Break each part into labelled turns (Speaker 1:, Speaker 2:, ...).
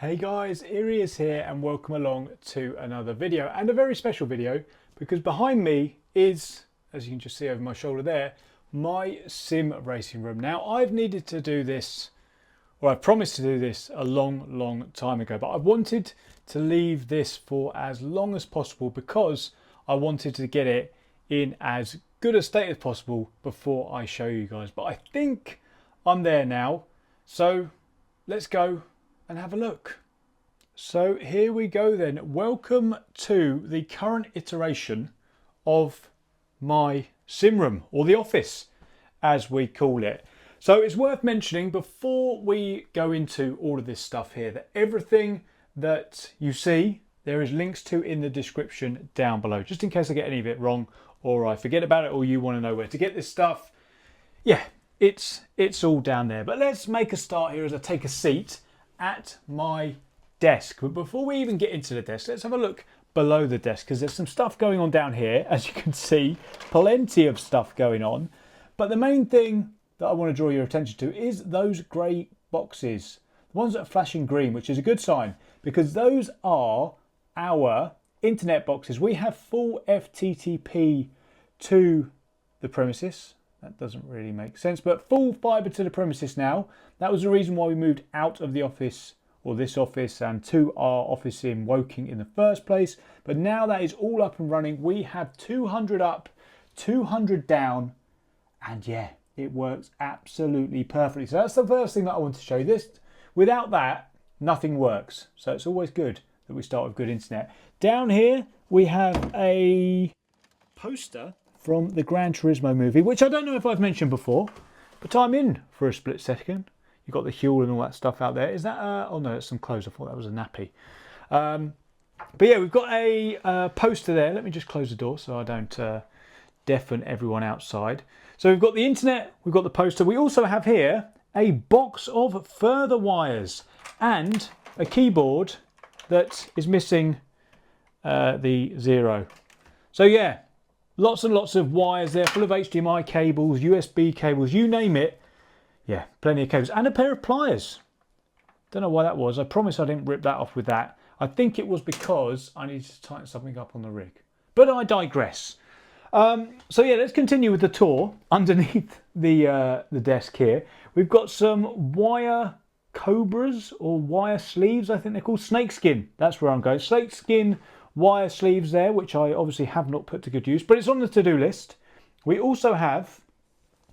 Speaker 1: Hey guys, Erie is here and welcome along to another video, and a very special video because behind me is, as you can just see over my shoulder there, my sim racing room. Now I've needed to do this, or I promised to do this a long time ago, but I wanted to leave this for as long as possible because I wanted to get it in as good a state as possible before I show you guys. But I think I'm there now, so let's go and have a look. So here we go then. Welcome to the current iteration of my sim room, or the office as we call it. So it's worth mentioning before we go into all of this stuff here that everything that you see there is links to in the description down below, just in case I get any of it wrong or I forget about it or you want to know where to get this stuff. Yeah, it's all down there. But let's make a start here as I take a seat at my desk. But before we even get into the desk, let's have a look below the desk because there's some stuff going on down here. As you can see, plenty of stuff going on. But the main thing that I want to draw your attention to is those grey boxes, the ones that are flashing green, which is a good sign because those are our internet boxes. We have full FTTP to the premises. That doesn't really make sense, but full fibre to the premises now. That was the reason why we moved out of the office, or this office, and to our office in Woking in the first place. But now that is all up and running. We have 200 up, 200 down, and yeah, it works absolutely perfectly. So that's the first thing that I want to show you. This, without that, nothing works. So it's always good that we start with good internet. Down here, we have a poster from the Gran Turismo movie, which I don't know if I've mentioned before, but I'm in for a split second. You've got the Huel and all that stuff out there. Is that, oh no, it's some clothes. I thought that was a nappy. But yeah, we've got a poster there. Let me just close the door so I don't deafen everyone outside. So we've got the internet, we've got the poster. We also have here a box of further wires and a keyboard that is missing the 0. So yeah, lots and lots of wires there, full of HDMI cables, USB cables, you name it. Yeah, plenty of cables. And a pair of pliers. Don't know why that was. I promise I didn't rip that off with that. I think it was because I needed to tighten something up on the rig. But I digress. So yeah, let's continue with the tour underneath the desk here. We've got some wire cobras, or wire sleeves, I think they're called. Snakeskin, that's where I'm going. Snakeskin wire sleeves there, which I obviously have not put to good use, but it's on the to-do list. We also have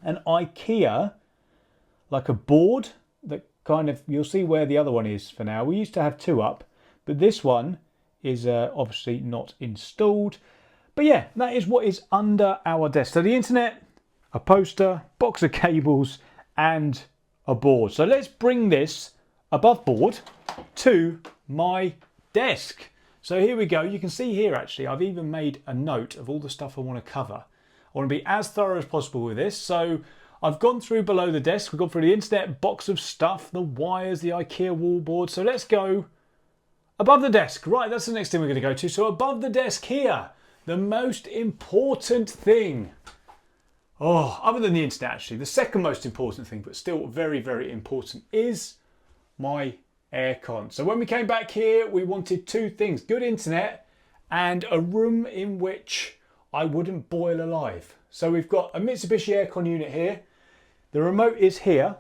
Speaker 1: an IKEA, like a board that kind of, you'll see where the other one is for now. We used to have 2 up, but this one is obviously not installed. But yeah, that is what is under our desk. So the internet, a poster, box of cables, and a board. So let's bring this above board to my desk. So here we go. You can see here actually I've even made a note of all the stuff I want to cover. I want to be as thorough as possible with this. So I've gone through below the desk. We've gone through the internet, box of stuff, the wires, the IKEA wall board. So let's go above the desk. Right, that's the next thing we're going to go to. So above the desk here, the most important thing. Oh, other than the internet actually, the second most important thing, but still very, very important, is my aircon. So when we came back here, we wanted 2 things: good internet and a room in which I wouldn't boil alive. So we've got a Mitsubishi aircon unit here. The remote is here.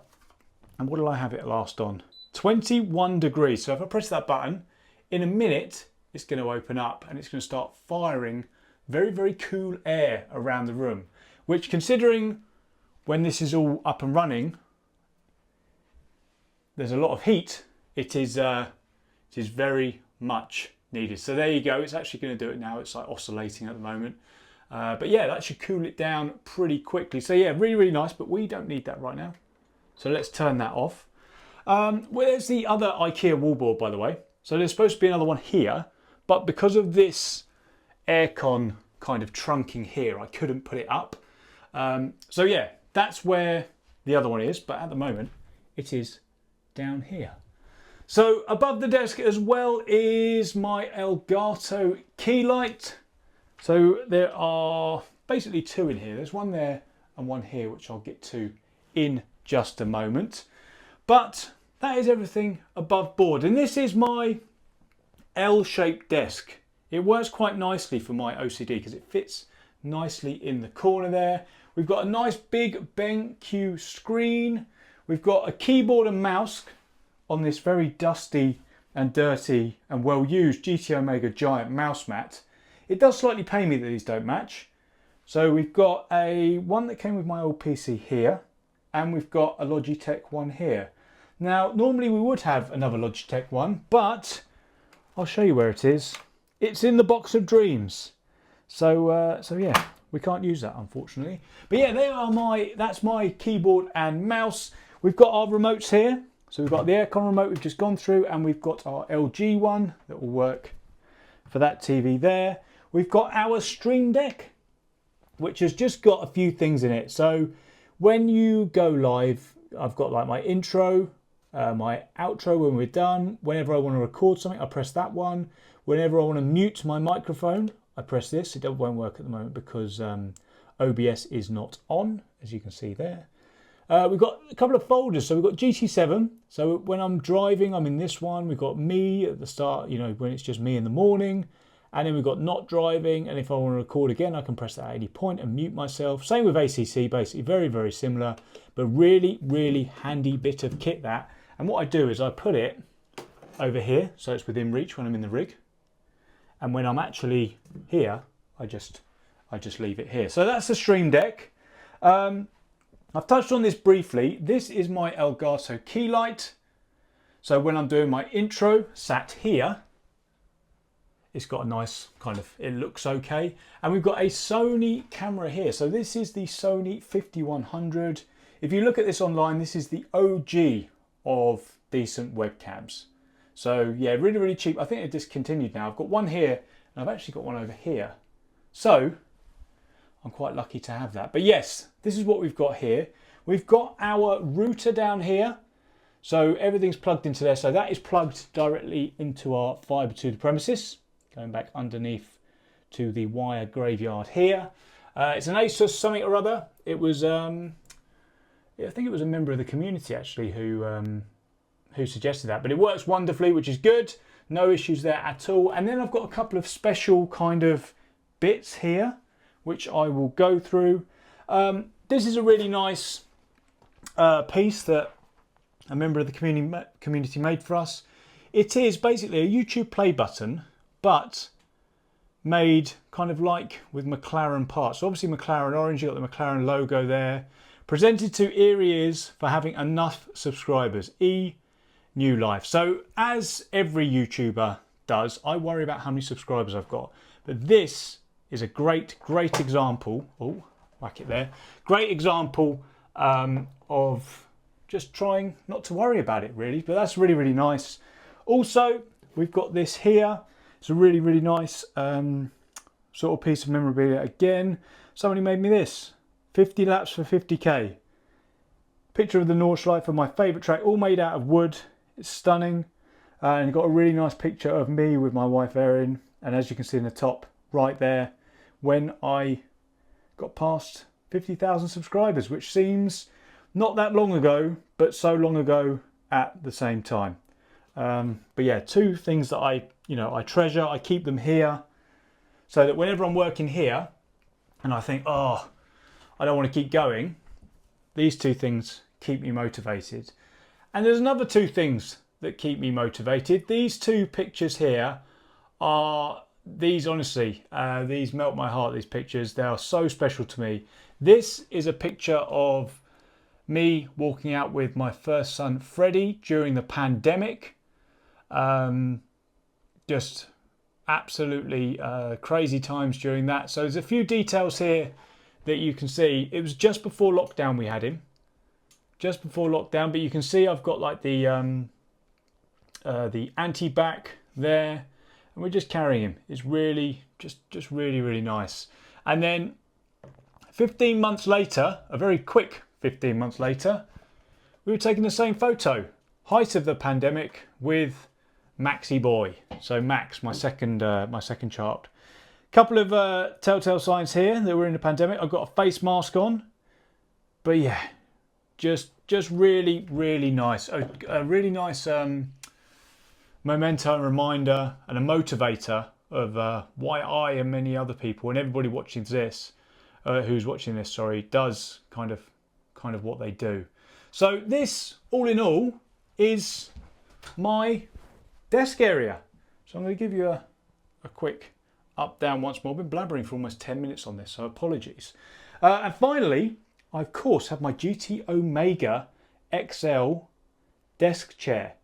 Speaker 1: And what did I have it last on? 21 degrees. So if I press that button, in a minute, it's going to open up and it's going to start firing very, very cool air around the room, which, considering when this is all up and running, there's a lot of heat. It is very much needed. So there you go. It's actually going to do it now. It's like oscillating at the moment. But yeah, that should cool it down pretty quickly. So yeah, really, really nice, but we don't need that right now. So let's turn that off. Where's the other IKEA wallboard, by the way? So there's supposed to be another one here, but because of this aircon kind of trunking here, I couldn't put it up. So yeah, that's where the other one is, but at the moment it is down here. So above the desk as well is my Elgato Keylight. So there are basically 2 in here. There's one there and one here, which I'll get to in just a moment. But that is everything above board. And this is my L-shaped desk. It works quite nicely for my OCD because it fits nicely in the corner there. We've got a nice big BenQ screen. We've got a keyboard and mouse on this very dusty and dirty and well used GT Omega Giant mouse mat. It does slightly pain me that these don't match. So we've got one that came with my old PC here, and we've got a Logitech one here. Now normally we would have another Logitech one, but I'll show you where it is. It's in the box of dreams. So yeah, we can't use that unfortunately. But yeah, that's my keyboard and mouse. We've got our remotes here. So we've got the aircon remote we've just gone through, and we've got our LG one that will work for that TV there. We've got our Stream Deck, which has just got a few things in it. So when you go live, I've got like my intro, my outro when we're done. Whenever I want to record something, I press that one. Whenever I want to mute my microphone, I press this. It won't work at the moment because OBS is not on, as you can see there. We've got a couple of folders. So we've got GT7. So when I'm driving, I'm in this one. We've got me at the start, you know, when it's just me in the morning. And then we've got not driving. And if I want to record again, I can press that at any point and mute myself. Same with ACC, basically very, very similar, but really, really handy bit of kit that. And what I do is I put it over here, so it's within reach when I'm in the rig. And when I'm actually here, I just leave it here. So that's the Stream Deck. I've touched on this briefly. This is my Elgato Keylight. So when I'm doing my intro, sat here, it's got a nice kind of, it looks okay. And we've got a Sony camera here. So this is the Sony 5100. If you look at this online, this is the OG of decent webcams. So yeah, really, really cheap. I think they're discontinued now. I've got one here and I've actually got one over here. So I'm quite lucky to have that. But yes, this is what we've got here. We've got our router down here. So everything's plugged into there. So that is plugged directly into our fiber to the premises. Going back underneath to the wire graveyard here. It's an Asus something or other. It was, I think it was a member of the community actually who suggested that. But it works wonderfully, which is good. No issues there at all. And then I've got a couple of special kind of bits here, which I will go through. This is a really nice piece that a member of the community made for us. It is basically a YouTube play button, but made kind of like with McLaren parts. So obviously McLaren orange, you've got the McLaren logo there. Presented to ear ears for having enough subscribers. New life. So as every YouTuber does, I worry about how many subscribers I've got. But this is a great example. Oh, whack it there. Great example of just trying not to worry about it really. But that's really, really nice. Also, we've got this here. It's a really, really nice sort of piece of memorabilia. Again, somebody made me this. 50 laps for 50k. Picture of the Nordschleife for my favourite track, all made out of wood. It's stunning. And got a really nice picture of me with my wife Erin. And as you can see in the top right there, when I got past 50,000 subscribers, which seems not that long ago, but so long ago at the same time. But yeah, two things that I treasure. I keep them here so that whenever I'm working here and I think, oh, I don't want to keep going, these two things keep me motivated. And there's another two things that keep me motivated. These two pictures here are, honestly, these melt my heart, these pictures. They are so special to me. This is a picture of me walking out with my first son, Freddie, during the pandemic. Just absolutely crazy times during that. So there's a few details here that you can see. It was just before lockdown we had him. Just before lockdown, but you can see I've got like the anti-back there, and we're just carrying him. It's really just really, really nice. And then 15 months later, a very quick 15 months later, we were taking the same photo, height of the pandemic, with Maxie boy. So Max, my second child. Couple of telltale signs here that we're in the pandemic. I've got a face mask on, but yeah, just just really, really nice. A really nice memento and reminder and a motivator of why I and many other people and everybody watching this, who's watching this, sorry, does kind of what they do. So this, all in all, is my desk area. So I'm going to give you a quick up, down once more. I've been blabbering for almost 10 minutes on this, so apologies. And finally, I of course have my GT Omega XL desk chair.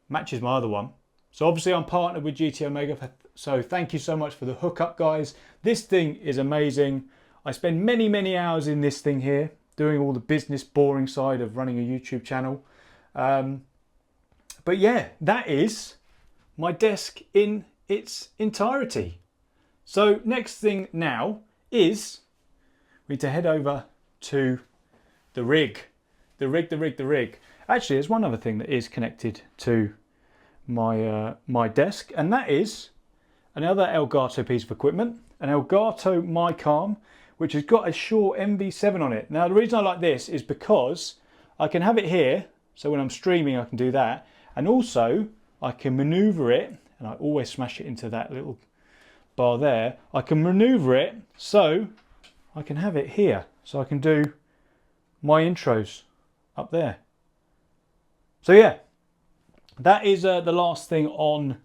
Speaker 1: Matches my other one. So obviously I'm partnered with GT Omega, so thank you so much for the hookup, guys. This thing is amazing. I spend many, many hours in this thing here, doing all the business boring side of running a YouTube channel. But yeah, that is my desk in its entirety. So next thing now is we need to head over to the rig. The rig. Actually, there's one other thing that is connected to my my desk, and that is another Elgato piece of equipment, an Elgato mic arm, which has got a Shure MV7 on it. Now, the reason I like this is because I can have it here, so when I'm streaming I can do that, and also I can maneuver it, and I always smash it into that little bar there. I can maneuver it so I can have it here, so I can do my intros up there. So yeah, that is the last thing on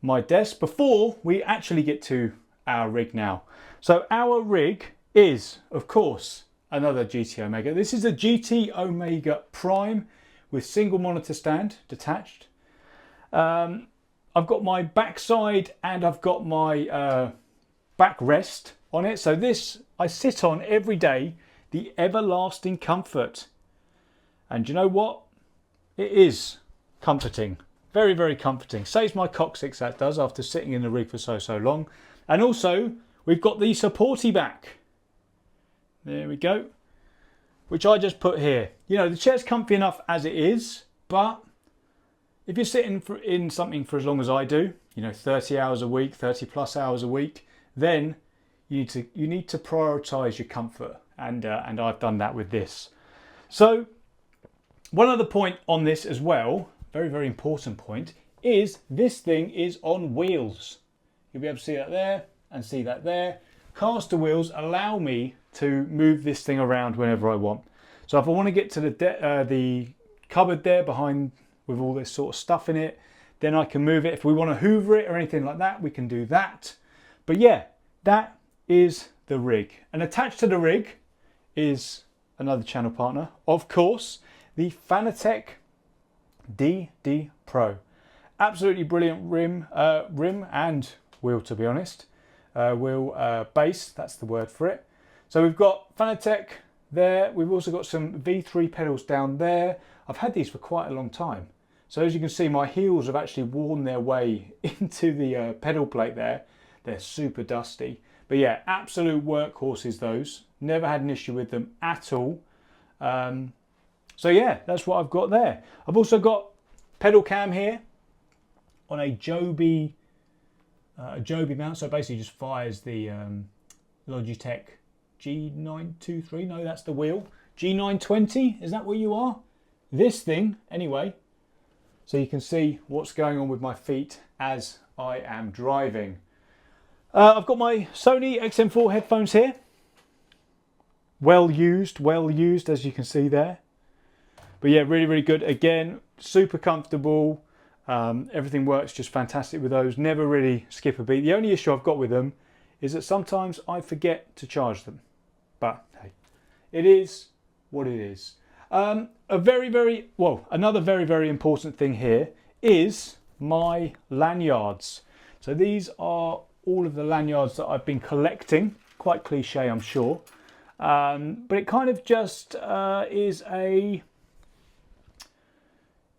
Speaker 1: my desk before we actually get to our rig now. So our rig is, of course, another GT Omega. This is a GT Omega Prime with single monitor stand detached. I've got my backside and I've got my backrest on it. So this I sit on every day, the everlasting comfort. And you know what? It is comforting. Very, very comforting. Saves my coccyx, that does, after sitting in the rig for so long. And also, we've got the supporty back. There we go. Which I just put here. You know, the chair's comfy enough as it is, but if you're sitting in something for as long as I do, you know, 30 hours a week, 30 plus hours a week, then you need to prioritize your comfort. And I've done that with this. So one other point on this as well, very, very important point, is this thing is on wheels. You'll be able to see that there and see that there. Caster wheels allow me to move this thing around whenever I want. So if I want to get to the cupboard there behind with all this sort of stuff in it, then I can move it. If we want to hoover it or anything like that, we can do that. But yeah, that is the rig. And attached to the rig is another channel partner, of course, the Fanatec DD Pro. Absolutely brilliant rim and wheel, to be honest. Wheel base, that's the word for it. So we've got Fanatec there. We've also got some V3 pedals down there. I've had these for quite a long time. So as you can see, my heels have actually worn their way into the pedal plate there. They're super dusty. But yeah, absolute workhorses those. Never had an issue with them at all. So yeah, that's what I've got there. I've also got pedal cam here on a Joby mount. So basically just fires the Logitech G923. No, that's the wheel. G920, is that what you are? This thing, anyway. So you can see what's going on with my feet as I am driving. I've got my Sony XM4 headphones here. Well used, as you can see there. But yeah, really, really good. Again, super comfortable. Everything works just fantastic with those. Never really skip a beat. The only issue I've got with them is that sometimes I forget to charge them. But hey, it is what it is. Another very, very important thing here is my lanyards. So these are all of the lanyards that I've been collecting. Quite cliche, I'm sure. But it kind of just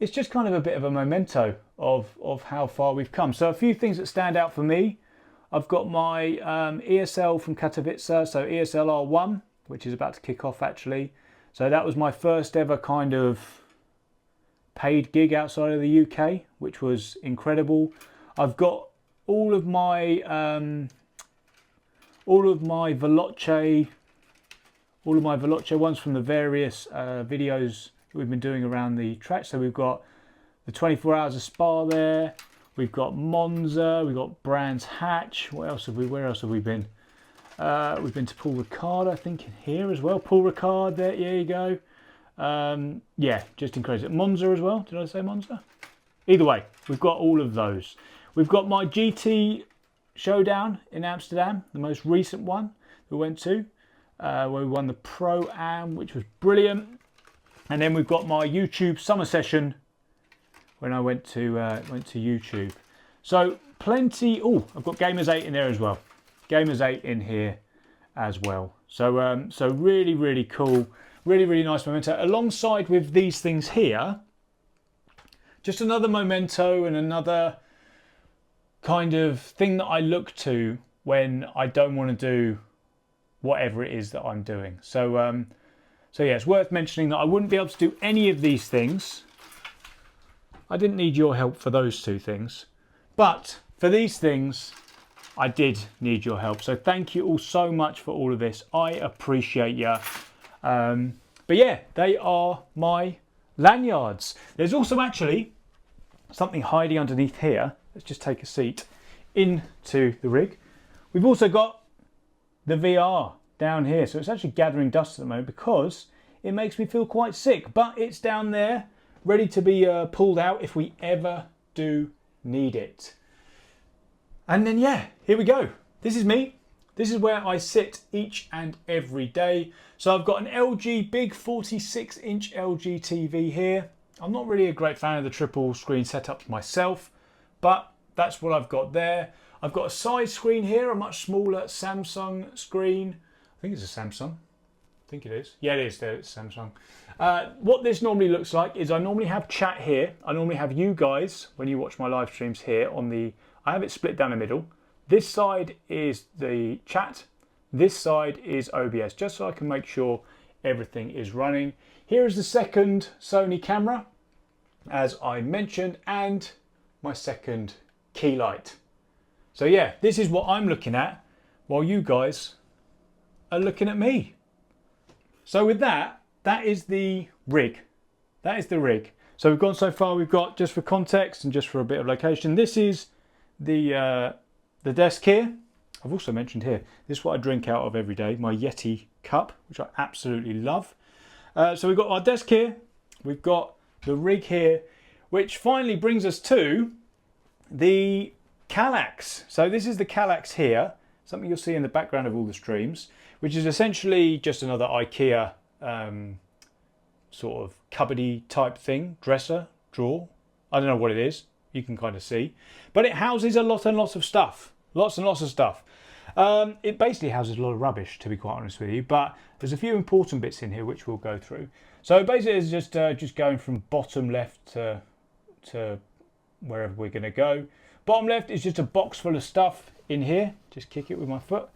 Speaker 1: it's just kind of a bit of a memento of how far we've come. So a few things that stand out for me. I've got my ESL from Katowice, so ESL R1, which is about to kick off actually. So that was my first ever kind of paid gig outside of the UK, which was incredible. I've got all of my Veloce all of my Veloce ones from the various videos that we've been doing around the track. So we've got the 24 Hours of Spa there. We've got Monza. We've got Brands Hatch. What else have we? Where else have we been? We've been to Paul Ricard, I think, in here as well. Paul Ricard, there you go. Yeah, just incredible. Monza as well. Did I say Monza? Either way, we've got all of those. We've got my GT Showdown in Amsterdam, the most recent one we went to, where we won the Pro-Am, which was brilliant. And then we've got my YouTube summer session when I went to YouTube. So plenty. Oh, I've got Gamers 8 in there as well. Gamers 8 in here as well. So so really, really cool. Really, really nice memento. Alongside with these things here, just another memento and another kind of thing that I look to when I don't want to do whatever it is that I'm doing. So so yeah, it's worth mentioning that I wouldn't be able to do any of these things. I didn't need your help for those two things, but for these things I did need your help. So thank you all so much for all of this. I appreciate you. But yeah, they are my lanyards. There's also actually something hiding underneath here. Let's just take a seat into the rig. We've also got the VR down here. So it's actually gathering dust at the moment because it makes me feel quite sick. But it's down there, ready to be pulled out if we ever do need it. And then yeah, here we go. This is me. This is where I sit each and every day. So I've got an LG big 46-inch LG TV here. I'm not really a great fan of the triple screen setup myself, but that's what I've got there. I've got a side screen here, a much smaller Samsung screen. I think it's a Samsung. I think it is. Yeah, it is. There, it's Samsung. What this normally looks like is I normally have chat here. I normally have you guys, when you watch my live streams here, on the... I have it split down the middle. This side is the chat. This side is OBS, just so I can make sure everything is running. Here is the second Sony camera, as I mentioned, and my second Keylight. So yeah, this is what I'm looking at while you guys are looking at me. So with that, that is the rig. That is the rig. So we've gone so far, we've got, just for context and just for a bit of location, this is the desk here. I've also mentioned here, this is what I drink out of every day, my Yeti cup, which I absolutely love. So we've got our desk here, we've got the rig here, which finally brings us to the Cadax. So this is the Cadax here, something you'll see in the background of all the streams, which is essentially just another IKEA sort of cupboardy type thing, dresser, drawer. I don't know what it is, you can kind of see. But it houses a lot and lots of stuff. Lots and lots of stuff. It basically houses a lot of rubbish, to be quite honest with you, but there's a few important bits in here which we'll go through. So basically it's just going from bottom left to wherever we're going to go. Bottom left is just a box full of stuff in here. Just kick it with my foot.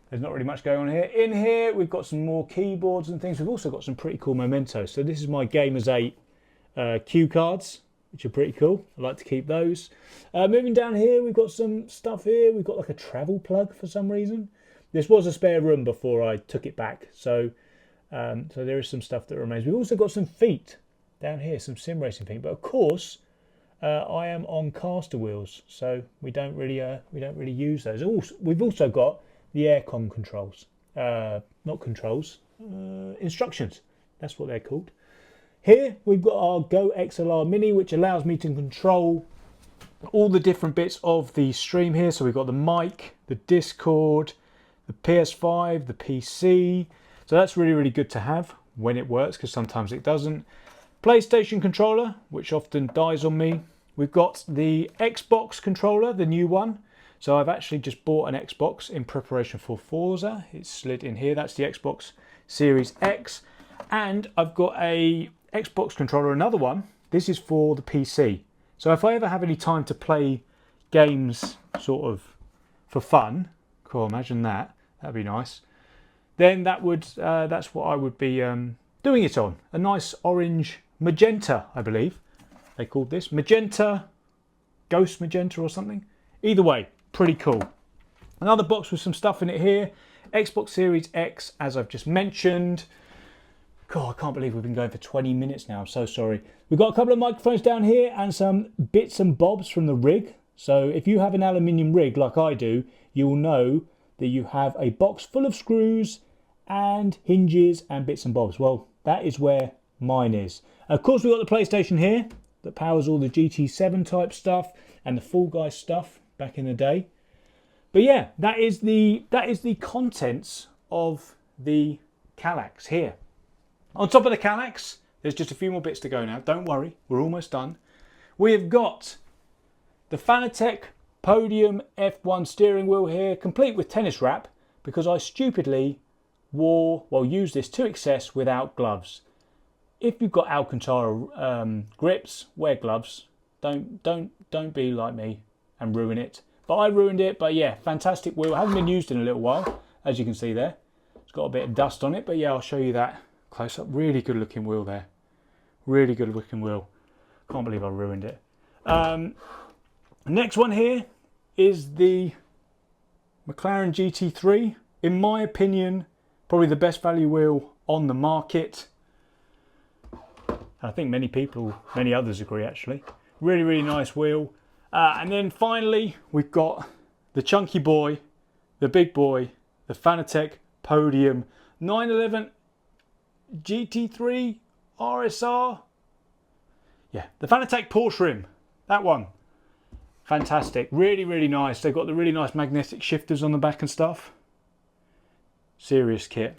Speaker 1: There's not really much going on here. In here we've got some more keyboards and things. We've also got some pretty cool mementos. So this is my Gamers 8 cue cards, which are pretty cool. I like to keep those. Moving down here, we've got some stuff here. We've got like a travel plug for some reason. This was a spare room before I took it back. So so there is some stuff that remains. We've also got some feet down here, some sim racing feet. But of course, I am on caster wheels, so we don't really use those. We've also got the aircon controls, not controls, instructions. That's what they're called. Here we've got our Go XLR Mini, which allows me to control all the different bits of the stream here. So we've got the mic, the Discord, the PS5, the PC. So that's really, really good to have when it works, because sometimes it doesn't. PlayStation controller, which often dies on me. We've got the Xbox controller, the new one. So I've actually just bought an Xbox in preparation for Forza. It's slid in here. That's the Xbox Series X. And I've got a Xbox controller, another one. This is for the PC. So if I ever have any time to play games sort of for fun, cool, imagine that, that'd be nice, then that's what I would be doing it on. A nice orange magenta, I believe they called this. Magenta, ghost magenta or something. Either way, pretty cool. Another box with some stuff in it here. Xbox Series X, as I've just mentioned. God, I can't believe we've been going for 20 minutes now. I'm so sorry. We've got a couple of microphones down here and some bits and bobs from the rig. So if you have an aluminium rig like I do, you will know that you have a box full of screws and hinges and bits and bobs. Well, that is where mine is. Of course, we've got the PlayStation here that powers all the GT7 type stuff and the Fall Guys stuff back in the day. But yeah, that is the contents of the Cadax here. On top of the Cadax, there's just a few more bits to go now. Don't worry, we're almost done. We have got the Fanatec Podium F1 steering wheel here, complete with tennis wrap, because I stupidly used this to excess without gloves. If you've got Alcantara grips, wear gloves. Don't be like me and ruin it. But I ruined it. But yeah, fantastic wheel. Hasn't been used in a little while, as you can see there. It's got a bit of dust on it, but yeah, I'll show you that close up. Really good looking wheel there. Really good looking wheel. Can't believe I ruined it. Next one here is the McLaren GT3. In my opinion, probably the best value wheel on the market. I think many others agree actually. Really, really nice wheel. And then finally, we've got the chunky boy, the big boy, the Fanatec Podium 911 GT3 RSR. Yeah, the Fanatec Porsche rim. That one. Fantastic. Really, really nice. They've got the really nice magnetic shifters on the back and stuff. Serious kit.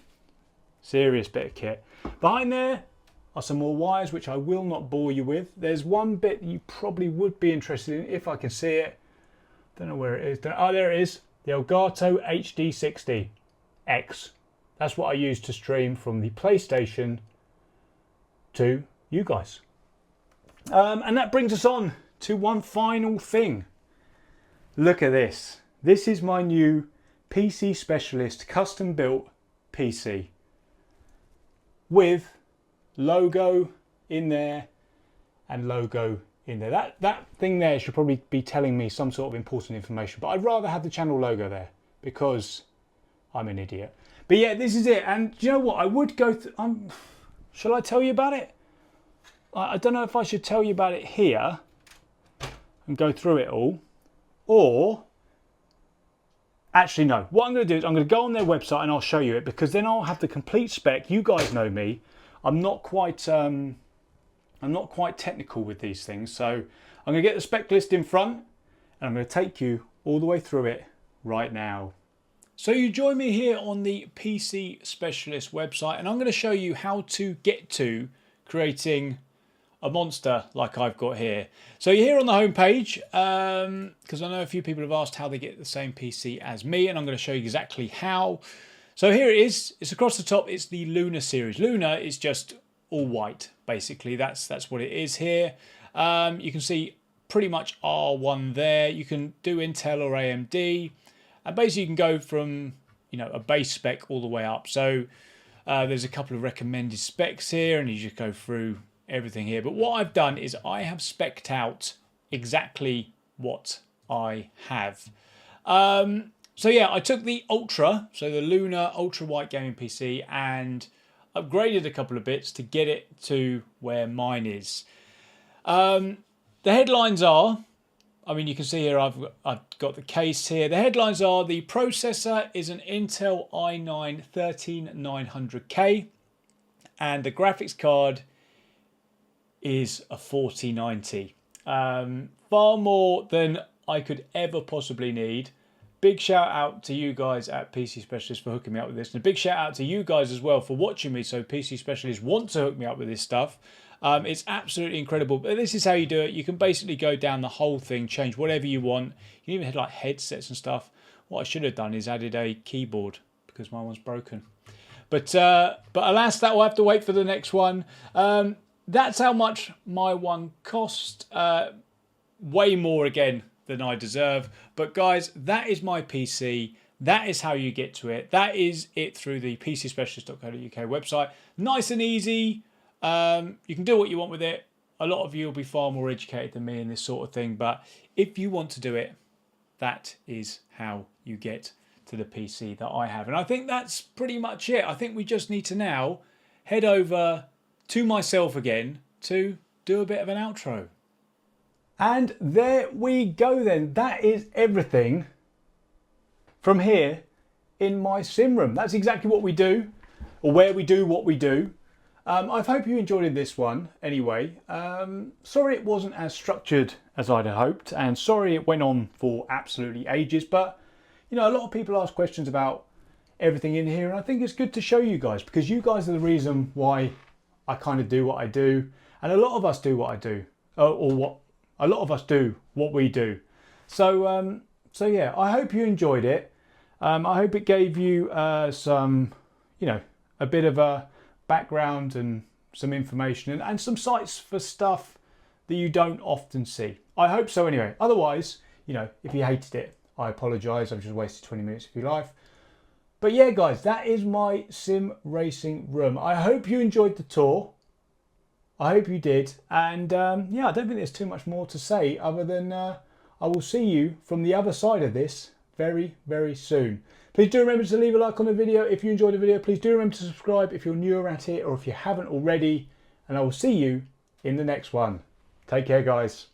Speaker 1: Serious bit of kit. Behind there are some more wires, which I will not bore you with. There's one bit you probably would be interested in if I can see it. Don't know where it is. Oh, there it is. The Elgato HD60X. That's what I use to stream from the PlayStation to you guys. And that brings us on to one final thing. Look at this. This is my new PC Specialist custom built PC with logo in there and logo in there. That thing there should probably be telling me some sort of important information, but I'd rather have the channel logo there because I'm an idiot. But yeah, this is it. And do you know what? I would go shall I tell you about it? I don't know if I should tell you about it here and go through it all, or actually no. What I'm going to do is I'm going to go on their website and I'll show you it, because then I'll have the complete spec. You guys know me. I'm not quite technical with these things, so I'm going to get the spec list in front and I'm going to take you all the way through it right now. So you join me here on the PC Specialist website, and I'm going to show you how to get to creating a monster like I've got here. So you're here on the home page, because I know a few people have asked how they get the same PC as me, and I'm going to show you exactly how. So here it is. It's across the top. It's the Luna series. Luna is just all white, basically. That's what it is here. You can see pretty much R1 there. You can do Intel or AMD, and basically you can go from a base spec all the way up. So there's a couple of recommended specs here, and you just go through everything here. But what I've done is I have specced out exactly what I have. So yeah, I took the Ultra, so the Luna Ultra White Gaming PC, and upgraded a couple of bits to get it to where mine is. The headlines are, you can see here I've got the case here. The headlines are: the processor is an Intel i9 13900K, and the graphics card is a 4090. Far more than I could ever possibly need. Big shout out to you guys at PC Specialist for hooking me up with this, and a big shout out to you guys as well for watching me. So PC Specialist want to hook me up with this stuff. It's absolutely incredible. But this is how you do it. You can basically go down the whole thing, change whatever you want. You can even have like headsets and stuff. What I should have done is added a keyboard, because my one's broken. But alas, that will have to wait for the next one. That's how much my one cost. Way more again than I deserve. But guys, that is my PC. That is how you get to it. That is it through the pcspecialist.co.uk website. Nice and easy. You can do what you want with it. A lot of you will be far more educated than me in this sort of thing. But if you want to do it, that is how you get to to the PC that I have. And I think that's pretty much it. I think we just need to now head over to myself again to do a bit of an outro. And there we go then. That is everything from here in my sim room. That's exactly what we do, or where we do what we do. I hope you enjoyed this one anyway. Sorry it wasn't as structured as I'd hoped, and sorry it went on for absolutely ages, but you know, a lot of people ask questions about everything in here, and I think it's good to show you guys, because you guys are the reason why I kind of do what I do, and a lot of us do what I do, a lot of us do what we do. So yeah, I hope you enjoyed it. I hope it gave you some, you know, a bit of a background and some information and some sites for stuff that you don't often see. I hope so anyway. Otherwise, you know, if you hated it, I apologise. I've just wasted 20 minutes of your life. But yeah, guys, that is my sim racing room. I hope you enjoyed the tour. I hope you did. And yeah, I don't think there's too much more to say other than I will see you from the other side of this very, very soon. Please do remember to leave a like on the video if you enjoyed the video. Please do remember to subscribe if you're newer at it or if you haven't already. And I will see you in the next one. Take care, guys.